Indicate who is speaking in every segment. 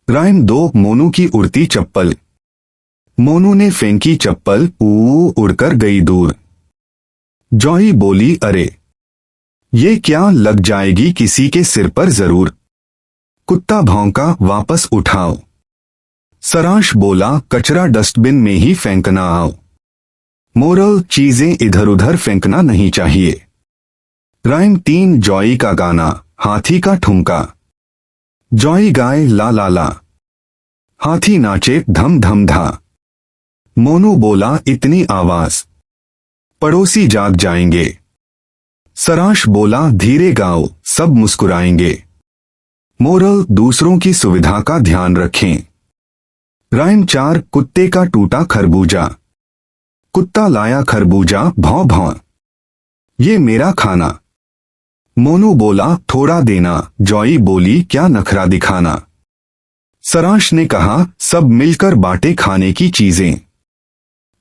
Speaker 1: Rhyme 2 Monu की उड़ती चप्पल। मोनू ने फेंकी चप्पल, उड़कर गई दूर। जॉई बोली, अरे ये क्या, लग जाएगी किसी के सिर पर जरूर। कुत्ता भौंका, वापस उठाओ। सारांश बोला, कचरा डस्टबिन में ही फेंकना आओ। मोरल, चीजें इधर उधर फेंकना नहीं चाहिए। राइम 3 जॉई का गाना, हाथी का ठुमका। जॉई गाए, ला ला ला। हाथी नाचे, धम धम धा। मोनू बोला, इतनी आवाज पड़ोसी जाग जाएंगे। सारांश बोला, धीरे गाओ, सब मुस्कुराएंगे। मोरल, दूसरों की सुविधा का ध्यान रखें। राइम 4 कुत्ते का टूटा खरबूजा। कुत्ता लाया खरबूजा, भौं भौं। ये मेरा खाना। मोनू बोला, थोड़ा देना। जॉई बोली, क्या नखरा दिखाना। सारांश ने कहा, सब मिलकर बांटे खाने की चीजें।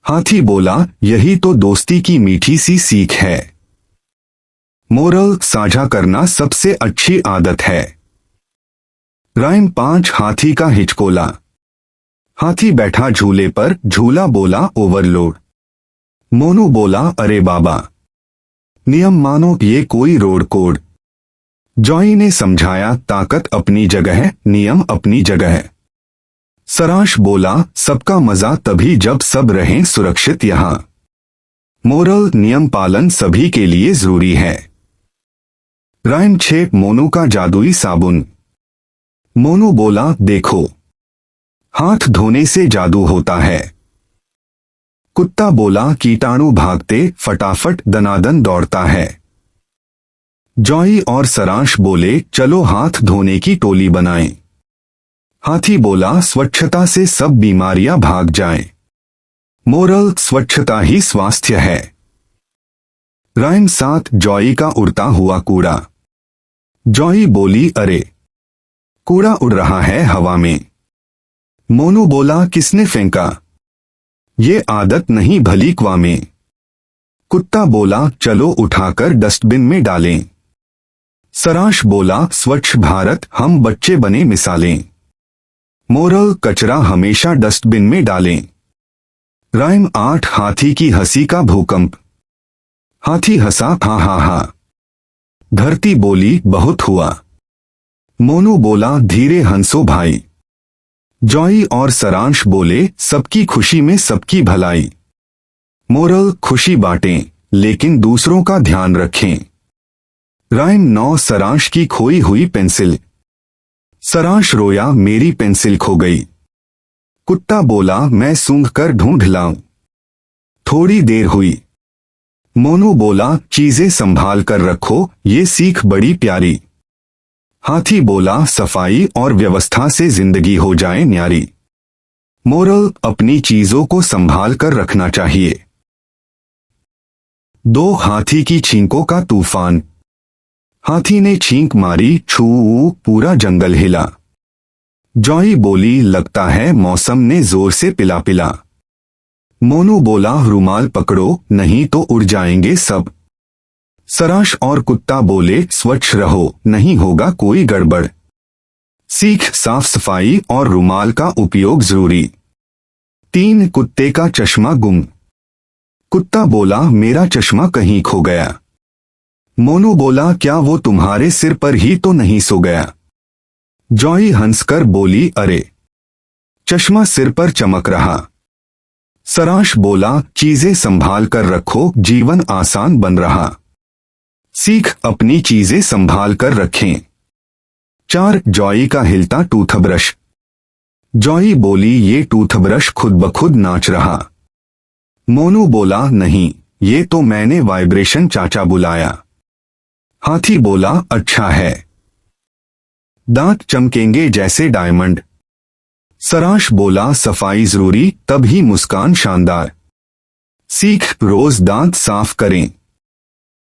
Speaker 1: हाथी बोला, यही तो दोस्ती की मीठी सी सीख है। मोरल, साझा करना सबसे अच्छी आदत है। राइम 5 हाथी का हिचकोला। हाथी बैठा झूले पर, झूला बोला, ओवरलोड। मोनू बोला, अरे बाबा, नियम मानो, ये कोई रोड कोड। जॉई ने समझाया, ताकत अपनी जगह है, नियम अपनी जगह है। सारांश बोला, सबका मजा तभी जब सब रहें सुरक्षित यहाँ। मोरल, नियम पालन सभी के लिए जरूरी है। राइम 6 मोनू का जादुई साबुन। मोनू बोला, देखो, हाथ धोने से जादू होता है। कुत्ता बोला, कीटाणु भागते फटाफट दनादन दौड़ता है। जॉई और सारांश बोले, चलो हाथ धोने की टोली बनाएं। हाथी बोला, स्वच्छता से सब बीमारियां भाग जाएं। मोरल, स्वच्छता ही स्वास्थ्य है। राइम 7 जॉई का उड़ता हुआ कूड़ा। जॉई बोली, अरे कूड़ा उड़ रहा है हवा में। मोनू बोला, किसने फेंका, ये आदत नहीं भली क्वा में। कुत्ता बोला, चलो उठाकर डस्टबिन में डालें। सारांश बोला, स्वच्छ भारत हम बच्चे बने मिसालें। मोरल, कचरा हमेशा डस्टबिन में डालें। राइम 8 हाथी की हंसी का भूकंप। हाथी हंसा, हा हा हा। धरती बोली, बहुत हुआ। मोनू बोला, धीरे हंसो भाई। जॉई और सारांश बोले, सबकी खुशी में सबकी भलाई। मोरल, खुशी बांटें, लेकिन दूसरों का ध्यान रखें। राइम 9 सारांश की खोई हुई पेंसिल। सारांश रोया, मेरी पेंसिल खो गई। कुत्ता बोला, मैं सूंघ कर ढूंढ लाऊं। थोड़ी देर हुई। मोनू बोला, चीजें संभाल कर रखो, ये सीख बड़ी प्यारी। हाथी बोला, सफाई और व्यवस्था से जिंदगी हो जाए न्यारी। मोरल, अपनी चीजों को संभाल कर रखना चाहिए। 2 हाथी की छींकों का तूफान। हाथी ने छींक मारी, छू, पूरा जंगल हिला। जॉई बोली, लगता है मौसम ने जोर से पिला पिला। मोनू बोला, रुमाल पकड़ो, नहीं तो उड़ जाएंगे सब। सारांश और कुत्ता बोले, स्वच्छ रहो, नहीं होगा कोई गड़बड़। सीख, साफ सफाई और रुमाल का उपयोग जरूरी। 3 कुत्ते का चश्मा गुम। कुत्ता बोला, मेरा चश्मा कहीं खो गया। मोनू बोला, क्या वो तुम्हारे सिर पर ही तो नहीं सो गया। जॉई हंसकर बोली, अरे चश्मा सिर पर चमक रहा। सारांश बोला, चीजें संभाल कर रखो, जीवन आसान बन रहा। सीख, अपनी चीजें संभाल कर रखें। 4 जॉई का हिलता टूथब्रश। जॉई बोली, ये टूथब्रश खुद ब खुद नाच रहा। मोनू बोला, नहीं, ये तो मैंने वाइब्रेशन चाचा बुलाया। हाथी बोला, अच्छा है, दांत चमकेंगे जैसे डायमंड। सारांश बोला, सफाई जरूरी, तभी मुस्कान शानदार। सीख, रोज दांत साफ करें।